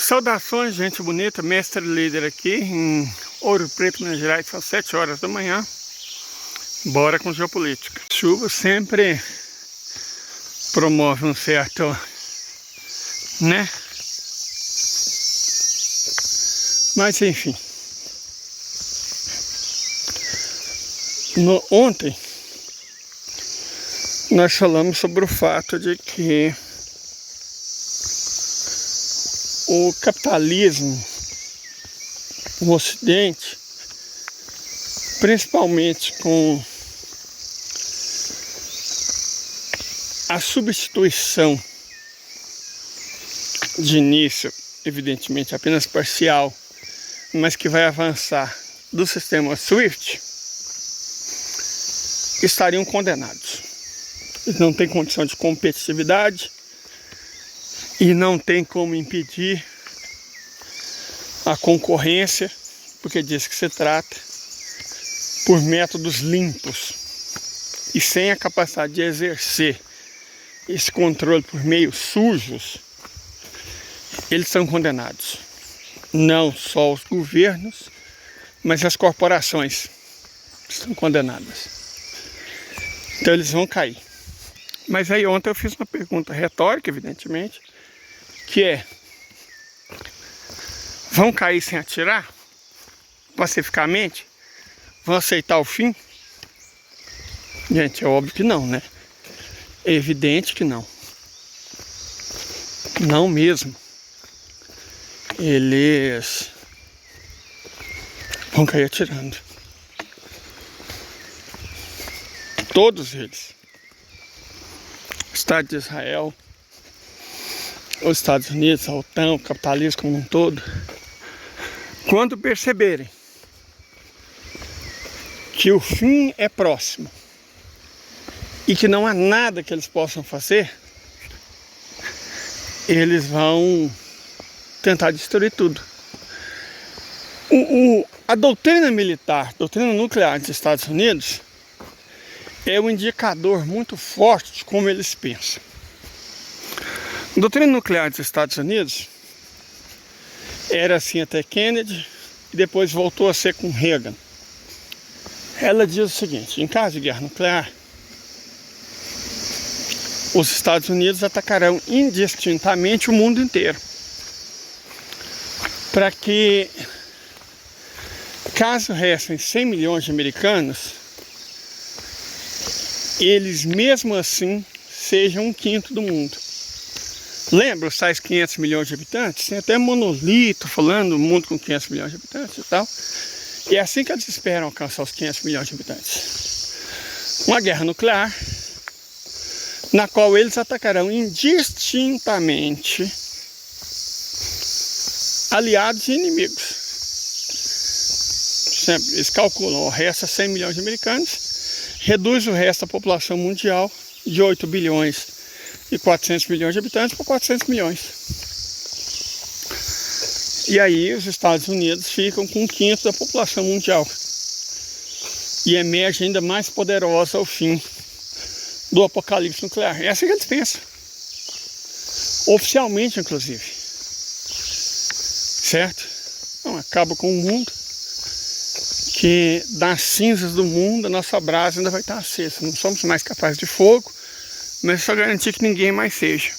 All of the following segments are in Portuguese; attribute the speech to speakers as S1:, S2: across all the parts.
S1: Saudações, gente bonita, mestre líder aqui em Ouro Preto, Minas Gerais, são 7 horas da manhã. Bora com geopolítica. Chuva sempre promove um certo, né? Mas enfim. Ontem nós falamos sobre o fato de que o capitalismo no Ocidente, principalmente com a substituição de início, evidentemente apenas parcial, mas que vai avançar, do sistema SWIFT, estariam condenados. Eles não têm condição de competitividade e não tem como impedir a concorrência, porque diz que se trata por métodos limpos e sem a capacidade de exercer esse controle por meios sujos. Eles são condenados. Não só os governos, mas as corporações estão condenadas. Então eles vão cair. Mas aí ontem eu fiz uma pergunta retórica, evidentemente, que é: vão cair sem atirar? Pacificamente? Vão aceitar o fim? Gente, é óbvio que não, né? É evidente que não. Não mesmo. Eles vão cair atirando. Todos eles. O Estado de Israel, os Estados Unidos, a OTAN, o capitalismo como um todo, quando perceberem que o fim é próximo e que não há nada que eles possam fazer, eles vão tentar destruir tudo. A doutrina militar, doutrina nuclear dos Estados Unidos, é um indicador muito forte de como eles pensam. A doutrina nuclear dos Estados Unidos era assim até Kennedy e depois voltou a ser com Reagan. Ela diz o seguinte: em caso de guerra nuclear, os Estados Unidos atacarão indistintamente o mundo inteiro, para que, caso restem 100 milhões de americanos, eles mesmo assim sejam 1/5 do mundo. Lembra os tais 500 milhões de habitantes? Tem até monolito falando do mundo com 500 milhões de habitantes e tal. E é assim que eles esperam alcançar os 500 milhões de habitantes. Uma guerra nuclear, na qual eles atacarão indistintamente aliados e inimigos. Sempre, eles calculam, o resto é 100 milhões de americanos, reduz o resto da população mundial de 8 bilhões e 400 milhões de habitantes para 400 milhões. E aí os Estados Unidos ficam com 1/5 da população mundial. E emerge ainda mais poderosa ao fim do apocalipse nuclear. É assim que eles pensam. Oficialmente, inclusive. Certo? Então, acaba com o mundo, que das cinzas do mundo a nossa brasa ainda vai estar acesa. Não somos mais capazes de fogo, mas só garantir que ninguém mais seja.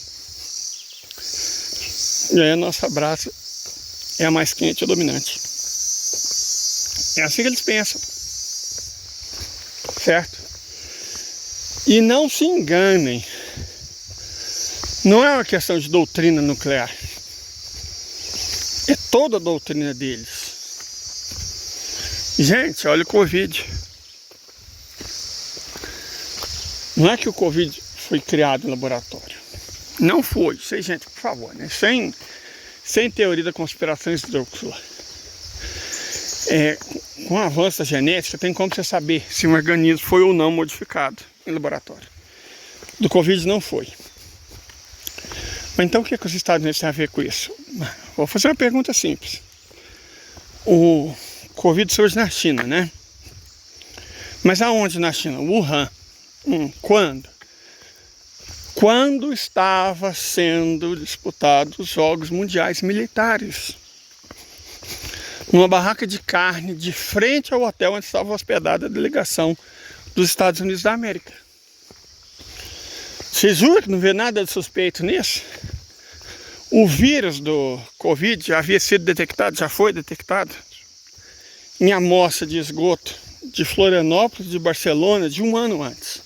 S1: E aí a nossa brasa é a mais quente e a dominante. É assim que eles pensam. Certo? E não se enganem. Não é uma questão de doutrina nuclear. É toda a doutrina deles. Gente, olha o Covid. Não é que o Covid foi criado em laboratório. Não foi. Sei, gente, por favor, né? Sem teoria da conspiração esdrúxula. Com o avanço da genética, tem como você saber se um organismo foi ou não modificado em laboratório. Do Covid não foi. Mas então o que os Estados Unidos têm a ver com isso? Vou fazer uma pergunta simples. O Covid surge na China, né? Mas aonde na China? Wuhan. Quando? quando estava sendo disputados os Jogos Mundiais Militares, numa barraca de carne de frente ao hotel onde estava hospedada a delegação dos Estados Unidos da América. Você jura que não vê nada de suspeito nisso? O vírus do Covid já havia sido detectado, já foi detectado em amostra de esgoto de Florianópolis, de Barcelona, de um ano antes.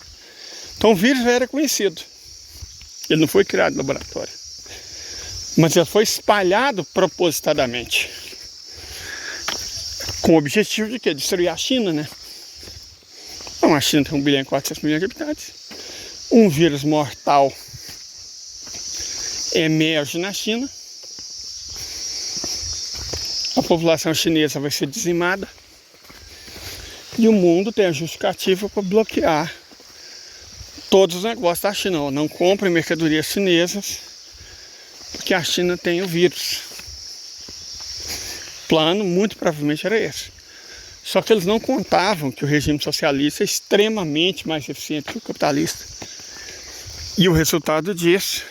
S1: Então o vírus já era conhecido. Ele não foi criado no laboratório, mas ele foi espalhado propositadamente, com o objetivo de quê? Destruir a China, né? Então, a China tem 1 bilhão e 400 milhões de habitantes. Um vírus mortal emerge na China. A população chinesa vai ser dizimada. E o mundo tem a justificativa para bloquear todos os negócios da China. Não comprem mercadorias chinesas, porque a China tem o vírus. O plano, muito provavelmente, era esse. Só que eles não contavam que o regime socialista é extremamente mais eficiente que o capitalista. E o resultado disso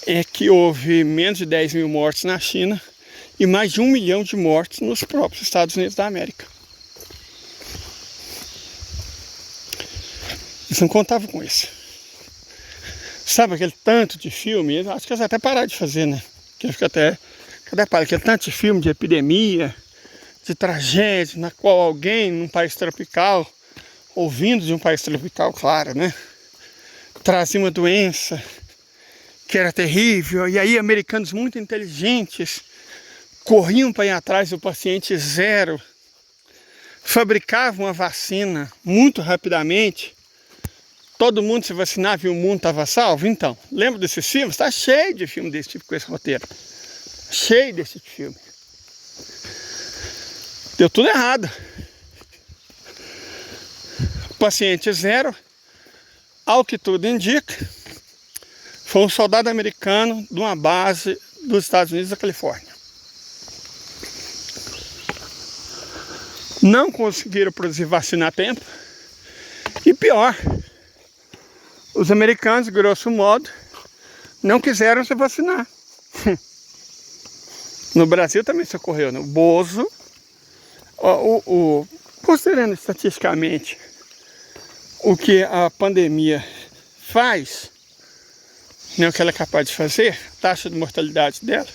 S1: é que houve menos de 10 mil mortes na China e mais de 1 milhão de mortes nos próprios Estados Unidos da América. Eles não contavam com isso. Sabe aquele tanto de filme? Acho que eles até pararam de fazer, né? Que fica até... aquele tanto de filme de epidemia, de tragédia, na qual alguém num país tropical, ou vindo de um país tropical, claro, né? Trazia uma doença que era terrível, e aí americanos muito inteligentes corriam para ir atrás do paciente zero, fabricavam uma vacina muito rapidamente, todo mundo se vacinava e o mundo estava salvo. Então, lembra desses filmes? Está cheio de filme desse tipo com esse roteiro. Cheio desse tipo de filme. Deu tudo errado. Paciente zero, ao que tudo indica, foi um soldado americano de uma base dos Estados Unidos da Califórnia. Não conseguiram produzir vacina a tempo. E pior, os americanos, grosso modo, não quiseram se vacinar. No Brasil também isso ocorreu, né? O Bozo, considerando estatisticamente o que a pandemia faz, né, o que ela é capaz de fazer, a taxa de mortalidade dela,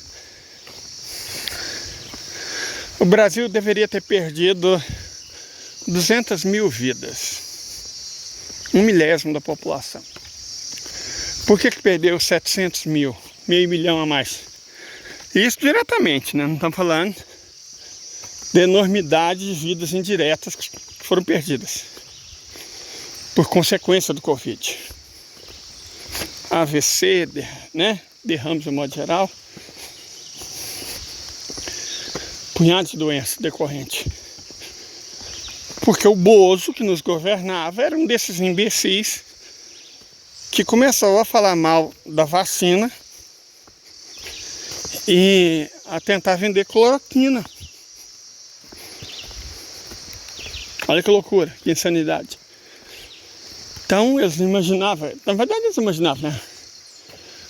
S1: o Brasil deveria ter perdido 200 mil vidas, 1/1000 da população. Por que perdeu 700 mil, meio milhão a mais? Isso diretamente, né? Não estamos falando de enormidade de vidas indiretas que foram perdidas por consequência do Covid. AVC, né? Derrames de modo geral. Punhados de doenças decorrentes. Porque o Bozo, que nos governava, era um desses imbecis que começou a falar mal da vacina e a tentar vender cloroquina. Olha que loucura, que insanidade. Então eles não imaginavam, na verdade eles imaginavam, né?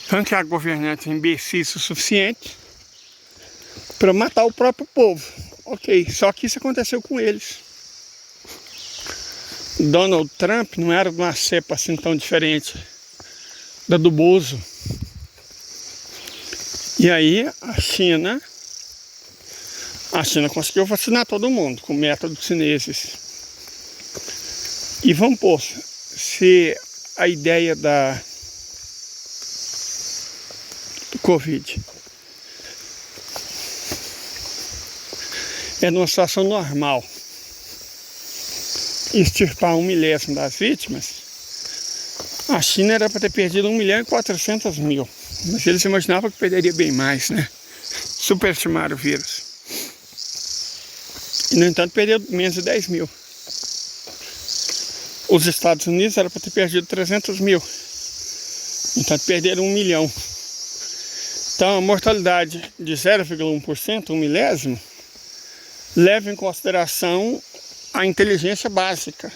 S1: Tanto que a governante é imbecis o suficiente para matar o próprio povo. Ok, só que isso aconteceu com eles. Donald Trump não era de uma cepa assim tão diferente da do Bozo. E aí a China conseguiu vacinar todo mundo com métodos chineses. E vamos pôr, se a ideia do Covid é numa situação normal, extirpar 1/1000 das vítimas, a China era para ter perdido 1.400.000. Mas eles imaginavam que perderia bem mais, né? Superestimaram o vírus. E, no entanto, perdeu menos de 10 mil. Os Estados Unidos era para ter perdido 300 mil. No entanto, perderam 1 milhão. Então, a mortalidade de 0,1%, 1/1000, leva em consideração a inteligência básica.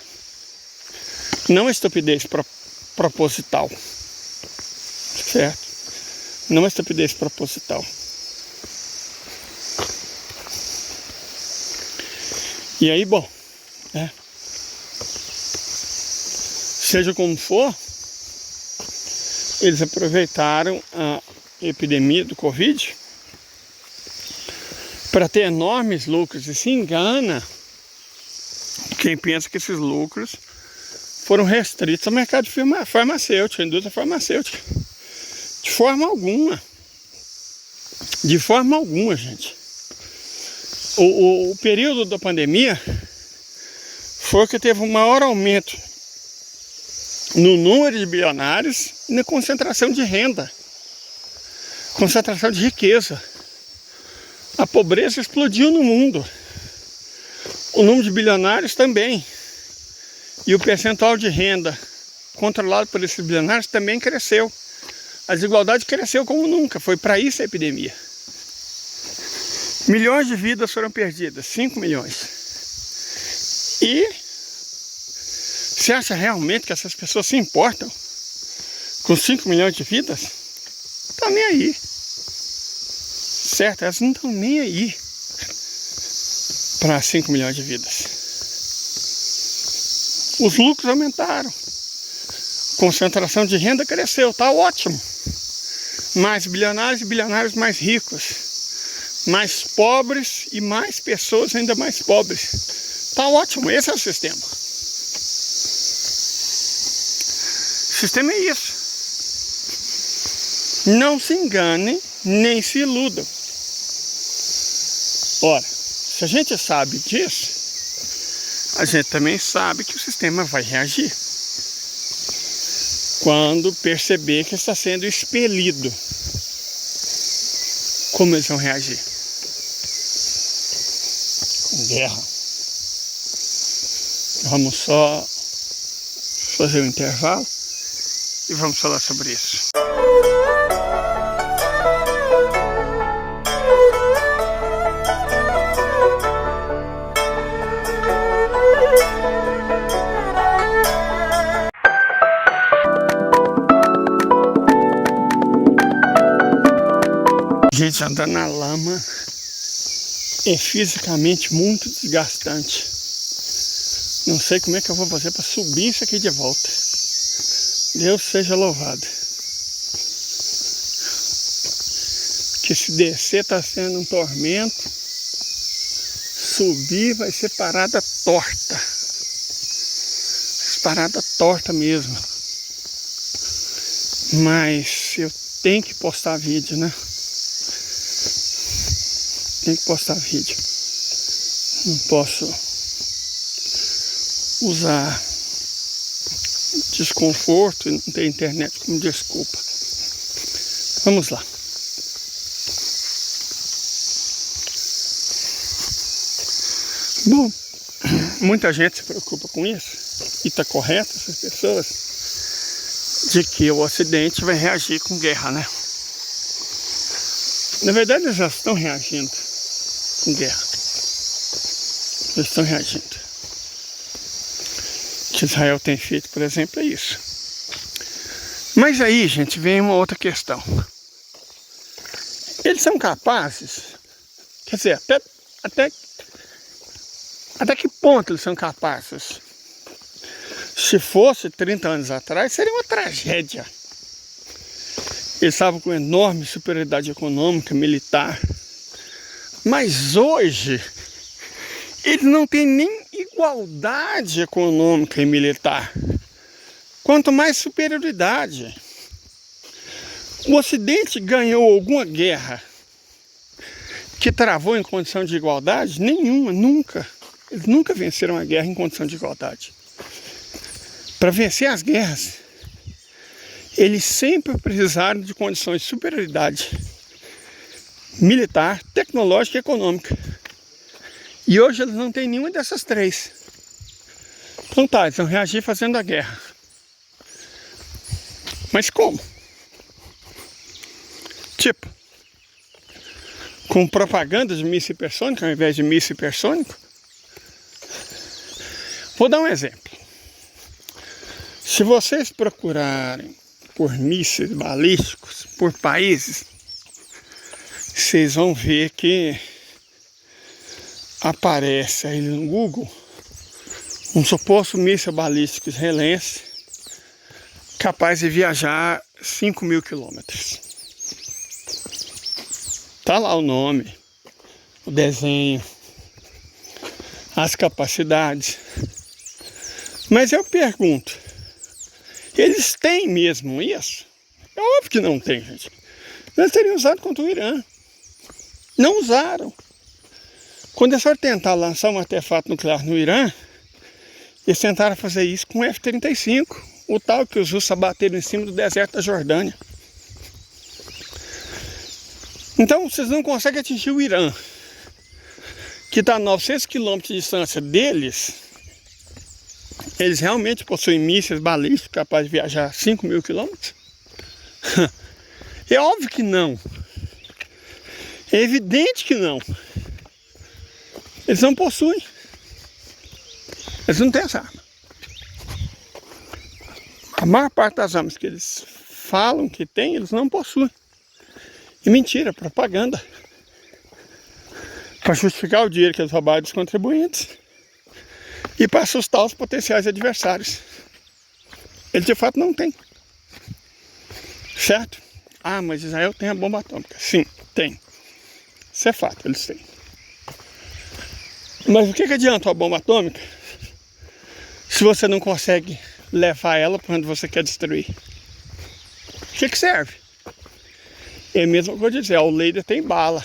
S1: Não a estupidez proposital, certo? Não uma estupidez proposital. E aí, bom, né? Seja como for, eles aproveitaram a epidemia do Covid para ter enormes lucros, e se engana quem pensa que esses lucros foram restritos ao mercado farmacêutico, à indústria farmacêutica. De forma alguma. De forma alguma, gente. O período da pandemia foi o que teve um maior aumento no número de bilionários e na concentração de renda, concentração de riqueza. A pobreza explodiu no mundo. O número de bilionários também. E o percentual de renda controlado por esses bilionários também cresceu. A desigualdade cresceu como nunca. Foi para isso a epidemia. Milhões de vidas foram perdidas. 5 milhões. E você acha realmente que essas pessoas se importam com 5 milhões de vidas? Estão nem aí. Certo? Elas não estão nem aí para 5 milhões de vidas. Os lucros aumentaram. Concentração de renda cresceu. Está ótimo. Mais bilionários e bilionários mais ricos. Mais pobres e mais pessoas ainda mais pobres. Está ótimo. Esse é o sistema. O sistema é isso. Não se enganem, nem se iludam. Ora, se a gente sabe disso, a gente também sabe que o sistema vai reagir quando perceber que está sendo expelido. Como eles vão reagir? Com guerra. Vamos só fazer um intervalo e vamos falar sobre isso. Gente, andar na lama é fisicamente muito desgastante. Não sei como é que eu vou fazer para subir isso aqui de volta. Deus seja louvado. Que se descer está sendo um tormento, subir vai ser parada torta. Parada torta mesmo. Mas eu tenho que postar vídeo, né? Tem que postar vídeo. Não posso usar desconforto e não ter internet como desculpa. Vamos lá. Bom, muita gente se preocupa com isso. E está correto essas pessoas de que o Ocidente vai reagir com guerra, né? Na verdade, eles já estão reagindo com guerra. Eles estão reagindo. O que Israel tem feito, por exemplo, é isso. Mas aí, gente, vem uma outra questão. Eles são capazes, quer dizer, até que ponto eles são capazes? Se fosse 30 anos atrás, seria uma tragédia. Eles estavam com enorme superioridade econômica, militar. Mas hoje, eles não têm nem igualdade econômica e militar. Quanto mais superioridade. O Ocidente ganhou alguma guerra que travou em condição de igualdade? Nenhuma, nunca. Eles nunca venceram a guerra em condição de igualdade. Para vencer as guerras, eles sempre precisaram de condições de superioridade militar, tecnológica e econômica. E hoje eles não têm nenhuma dessas três. Então tá, eles vão reagir fazendo a guerra. Mas como? Tipo, com propaganda de míssil hipersônico ao invés de míssil hipersônico? Vou dar um exemplo. Se vocês procurarem por mísseis balísticos, por países, vocês vão ver que aparece aí no Google um suposto míssil balístico israelense capaz de viajar 5.000 quilômetros. Tá lá o nome, o desenho, as capacidades. Mas eu pergunto, eles têm mesmo isso? É óbvio que não tem, gente. Eles teriam usado contra o Irã. Não usaram. Quando eles foram tentar lançar um artefato nuclear no Irã, eles tentaram fazer isso com o F-35, o tal que os russos abateram em cima do deserto da Jordânia. Então, vocês não conseguem atingir o Irã, que está a 900 quilômetros de distância deles. Eles realmente possuem mísseis balísticos capazes de viajar 5.000 quilômetros? É óbvio que não. É evidente que não. Eles não possuem. Eles não têm essa arma. A maior parte das armas que eles falam que tem, eles não possuem. E mentira, propaganda. Para justificar o dinheiro que eles roubaram dos contribuintes. E para assustar os potenciais adversários. Eles de fato não têm. Certo? Ah, mas Israel tem a bomba atômica. Sim, tem. Isso é fato, eles têm. Mas o que adianta a bomba atômica se você não consegue levar ela para onde você quer destruir? O que serve? É mesmo que eu dizer, o Leider tem bala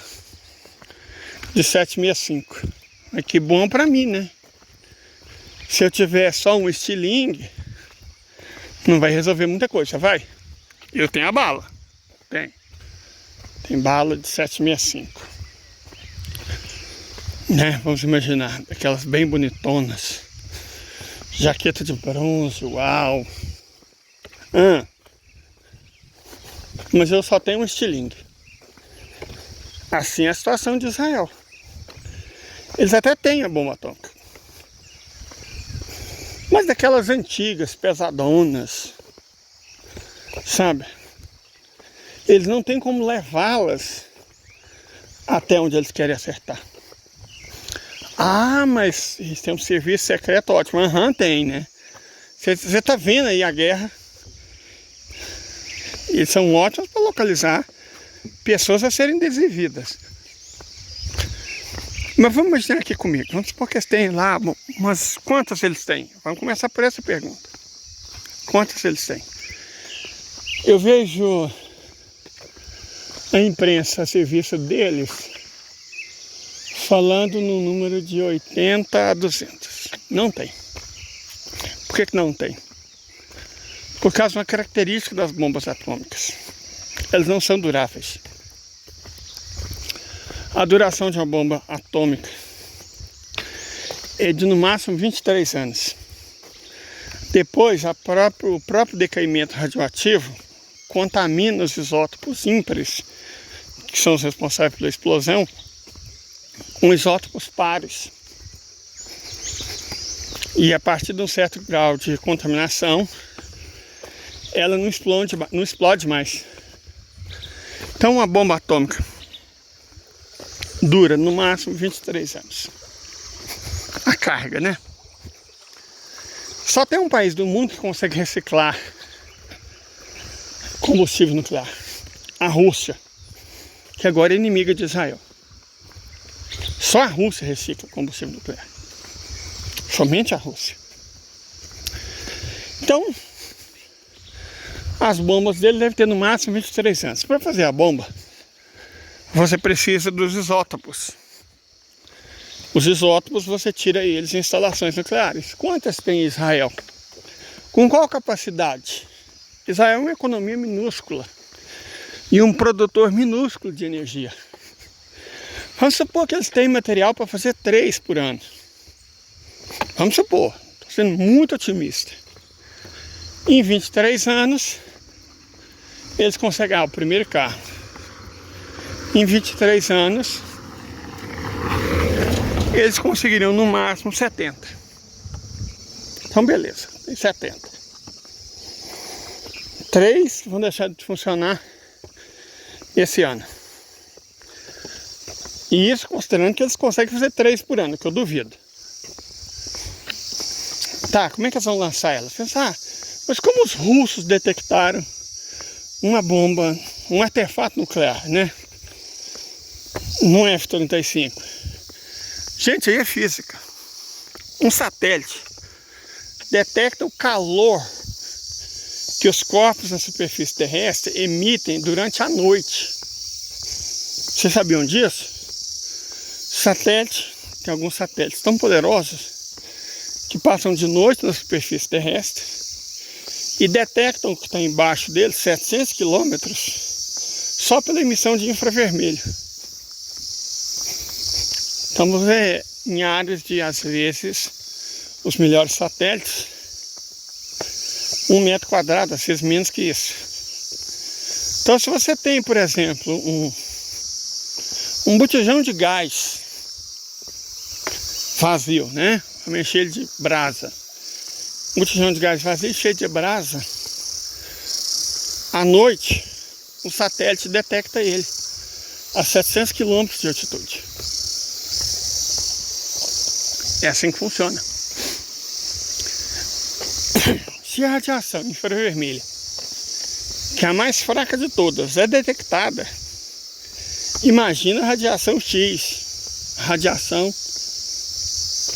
S1: de 7,65. Mas que bom para mim, né? Se eu tiver só um estilingue, não vai resolver muita coisa, vai? Eu tenho a bala. Tem bala de 7,65. Né? Vamos imaginar, aquelas bem bonitonas. Jaqueta de bronze, uau. Mas eu só tenho um estilingue. Assim é a situação de Israel. Eles até têm a bomba atômica. Mas daquelas antigas, pesadonas. Sabe? Eles não têm como levá-las até onde eles querem acertar. Ah, mas eles têm um serviço secreto ótimo. Tem, né? Você tá vendo aí a guerra. Eles são ótimos para localizar pessoas a serem desvividas. Mas vamos imaginar aqui comigo. Vamos supor que eles têm lá, mas quantas eles têm? Vamos começar por essa pergunta. Quantas eles têm? Eu vejo a imprensa a serviço deles falando no número de 80 a 200. Não tem. Por que não tem? Por causa de uma característica das bombas atômicas. Elas não são duráveis. A duração de uma bomba atômica é de no máximo 23 anos. Depois, o próprio decaimento radioativo contamina os isótopos ímpares, que são os responsáveis pela explosão, com isótopos pares. E a partir de um certo grau de contaminação, ela não explode mais. Então, uma bomba atômica dura no máximo 23 anos. A carga, né? Só tem um país do mundo que consegue reciclar combustível nuclear. A Rússia, que agora é inimiga de Israel. Só a Rússia recicla combustível nuclear. Somente a Rússia. Então, as bombas dele devem ter no máximo 23 anos. Para fazer a bomba, você precisa dos isótopos. Os isótopos você tira eles em instalações nucleares. Quantas tem Israel? Com qual capacidade? Israel é uma economia minúscula e um produtor minúsculo de energia. Vamos supor que eles têm material para fazer 3 por ano. Vamos supor, estou sendo muito otimista. Em 23 anos, eles conseguem o primeiro carro. Em 23 anos, eles conseguiriam no máximo 70. Então beleza, tem 70. 3 vão deixar de funcionar esse ano. E isso considerando que eles conseguem fazer 3 por ano, que eu duvido. Tá, como é que eles vão lançar elas? Pensar, mas como os russos detectaram uma bomba, um artefato nuclear, né? No F-35. Gente, aí é física. Um satélite detecta o calor que os corpos na superfície terrestre emitem durante a noite. Vocês sabiam disso? Satélite, tem alguns satélites tão poderosos que passam de noite na superfície terrestre e detectam o que está embaixo deles, 700 quilômetros, só pela emissão de infravermelho. Estamos em áreas de, às vezes, os melhores satélites, 1 metro quadrado, às vezes menos que isso. Então, se você tem, por exemplo, um botijão de gás vazio, né? Também cheio de brasa. Um botijão de gás vazio, cheio de brasa. À noite, o satélite detecta ele a 700 km de altitude. É assim que funciona. Se a radiação infravermelha, que é a mais fraca de todas, é detectada, imagina a radiação X, radiação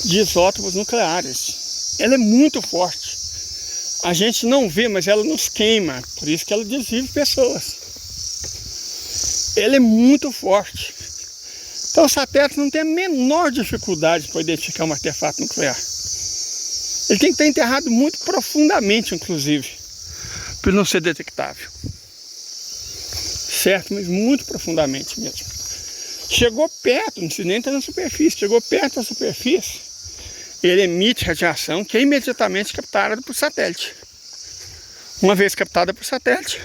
S1: de isótopos nucleares. Ela é muito forte. A gente não vê, mas ela nos queima. Por isso que ela desvive pessoas. Ela é muito forte. Então o satélite não tem a menor dificuldade para identificar um artefato nuclear. Ele tem que estar enterrado muito profundamente, inclusive, para não ser detectável. Certo? Mas muito profundamente mesmo. Chegou perto, não precisa nem estar na superfície, chegou perto da superfície, ele emite radiação que é imediatamente captada por satélite. Uma vez captada por satélite,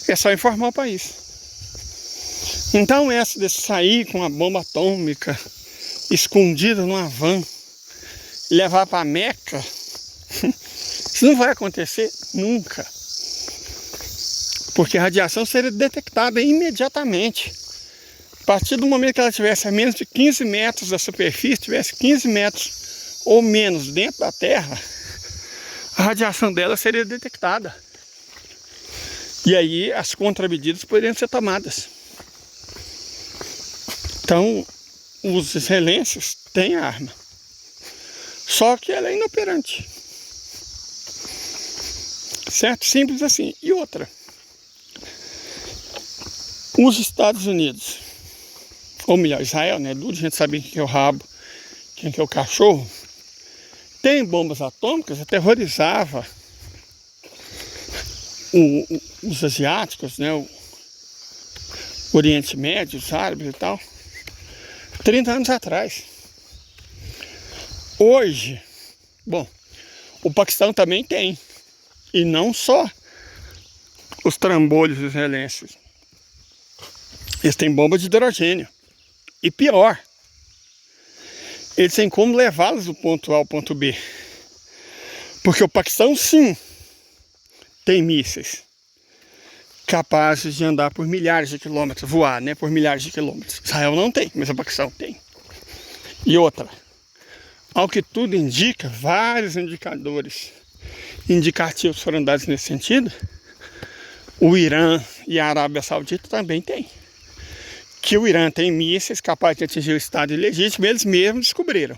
S1: é só informar o país. Então essa de sair com a bomba atômica escondida numa van e levar para a Meca, isso não vai acontecer nunca. Porque a radiação seria detectada imediatamente. A partir do momento que ela estivesse a menos de 15 metros da superfície, tivesse 15 metros ou menos dentro da Terra, a radiação dela seria detectada. E aí as contramedidas poderiam ser tomadas. Então, os israelenses têm arma. Só que ela é inoperante. Certo? Simples assim. E outra. Os Estados Unidos, ou melhor, Israel, né? Duro, a gente sabe quem é o rabo, quem é o cachorro. Tem bombas atômicas, aterrorizava os asiáticos, né? O Oriente Médio, os árabes e tal. 30 anos atrás. Hoje, bom, o Paquistão também tem. E não só os trambolhos israelenses. Eles têm bomba de hidrogênio. E pior, eles têm como levá-los do ponto A ao ponto B. Porque o Paquistão, sim, tem mísseis capazes de andar por milhares de quilômetros, voar, né, por milhares de quilômetros. Israel não tem, mas o Paquistão tem. E outra, ao que tudo indica, vários indicadores indicativos foram dados nesse sentido, o Irã e a Arábia Saudita também têm. Que o Irã tem mísseis capazes de atingir o estado ilegítimo, eles mesmos descobriram.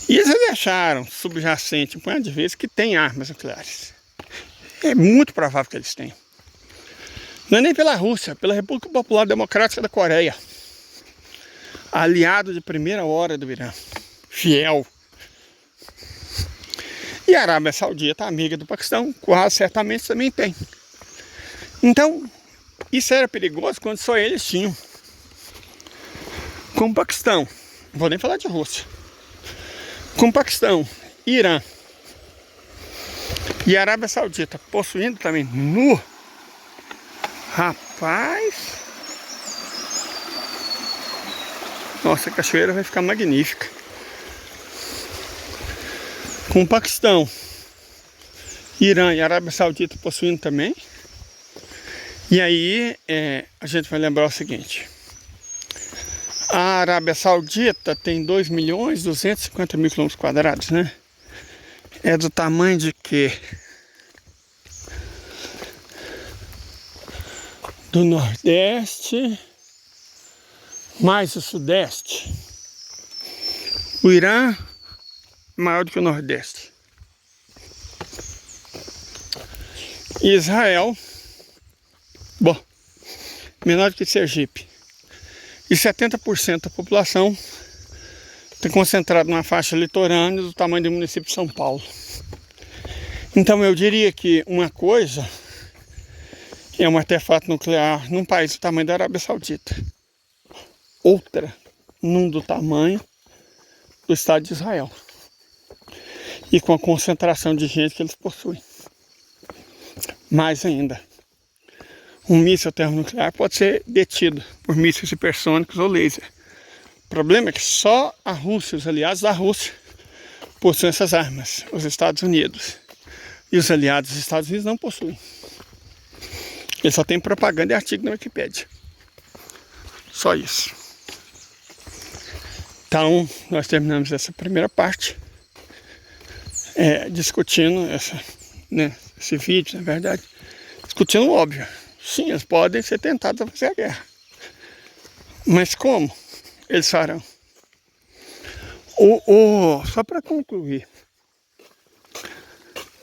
S1: E eles deixaram subjacente um punhado de vezes que tem armas nucleares. É muito provável que eles tenham. Não é nem pela Rússia, pela República Popular Democrática da Coreia. Aliado de primeira hora do Irã. Fiel. E a Arábia Saudita, amiga do Paquistão, quase certamente também tem. Então, isso era perigoso quando só eles tinham. Com o Paquistão, não vou nem falar de Rússia. Com o Paquistão, Irã e a Arábia Saudita possuindo também nu. Rapaz! Nossa, a cachoeira vai ficar magnífica. com o Paquistão, Irã e Arábia Saudita possuindo também. E aí a gente vai lembrar o seguinte: a Arábia Saudita tem 2.250.000 km², né? É do tamanho de quê? Do Nordeste mais o Sudeste. O Irã maior do que o Nordeste. Israel, bom, menor do que Sergipe. E 70% da população está concentrada numa faixa litorânea do tamanho do município de São Paulo. Então eu diria que uma coisa é um artefato nuclear num país do tamanho da Arábia Saudita. Outra, num do tamanho do Estado de Israel. E com a concentração de gente que eles possuem. Mais ainda, um míssil termonuclear pode ser detido por mísseis hipersônicos ou laser. O problema é que só a Rússia, os aliados da Rússia, possuem essas armas. Os Estados Unidos e os aliados dos Estados Unidos não possuem. Ele só tem propaganda e artigo na Wikipédia. Só isso. Então, nós terminamos essa primeira parte discutindo esse vídeo, na verdade, discutindo o óbvio. Sim, eles podem ser tentados a fazer a guerra. Mas como eles farão? Só para concluir,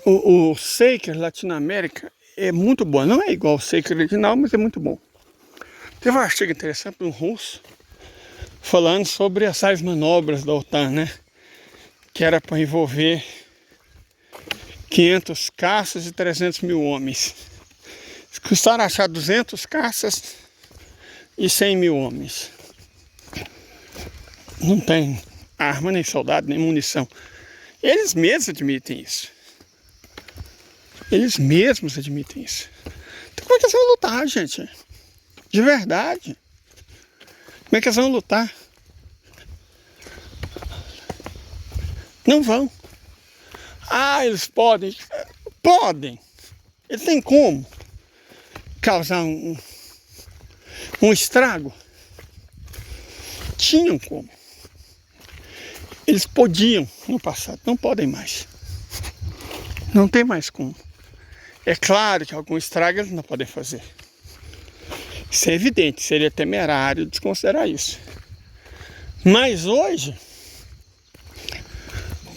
S1: o Shaker Latinoamérica é muito bom. Não é igual ao Shaker original, mas é muito bom. Teve um artigo interessante de um russo falando sobre as tais manobras da OTAN, né? Que era para envolver 500 caças e 300 mil homens. Custaram achar 200 caças e 100 mil homens. Não tem arma, nem soldado, nem munição. Eles mesmos admitem isso. Eles mesmos admitem isso. Então como é que eles vão lutar, gente? De verdade. Como é que eles vão lutar? Não vão. Ah, eles podem. Podem. Eles têm como causar um estrago. Tinham como. Eles podiam no passado, não podem mais. Não tem mais como. É claro que algum estrago eles não podem fazer. Isso é evidente, seria temerário desconsiderar isso. Mas hoje,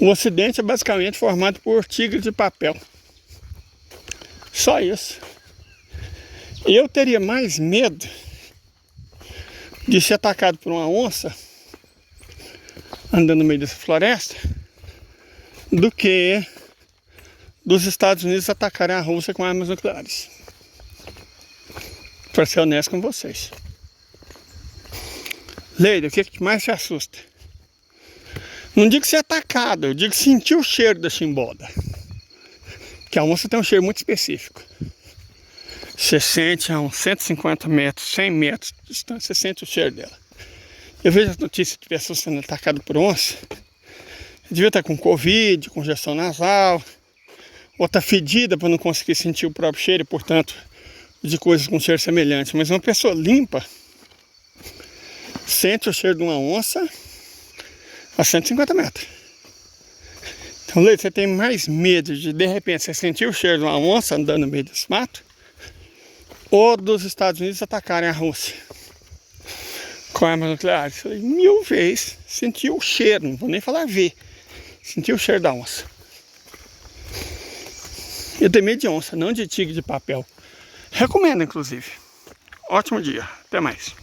S1: o Ocidente é basicamente formado por tigres de papel. Só isso. Eu teria mais medo de ser atacado por uma onça andando no meio dessa floresta do que dos Estados Unidos atacarem a Rússia com armas nucleares. Para ser honesto com vocês. Leila, o que mais te assusta? Não digo ser atacado, eu digo sentir o cheiro da chimboda. Que a onça tem um cheiro muito específico. Você sente a uns 150 metros, 100 metros de distância, você sente o cheiro dela. Eu vejo as notícias de pessoas sendo atacadas por onça. Devia estar com Covid, congestão nasal, ou está fedida para não conseguir sentir o próprio cheiro, e, portanto, de coisas com cheiro semelhante. Mas uma pessoa limpa sente o cheiro de uma onça a 150 metros. Então, Leite, você tem mais medo de repente, você sentir o cheiro de uma onça andando no meio desse mato, ou dos Estados Unidos atacarem a Rússia com armas nucleares? Eu falei, 1000 vezes sentir o cheiro, não vou nem falar ver, sentir o cheiro da onça. Eu tenho medo de onça, não de tigre de papel. Recomendo, inclusive. Ótimo dia. Até mais.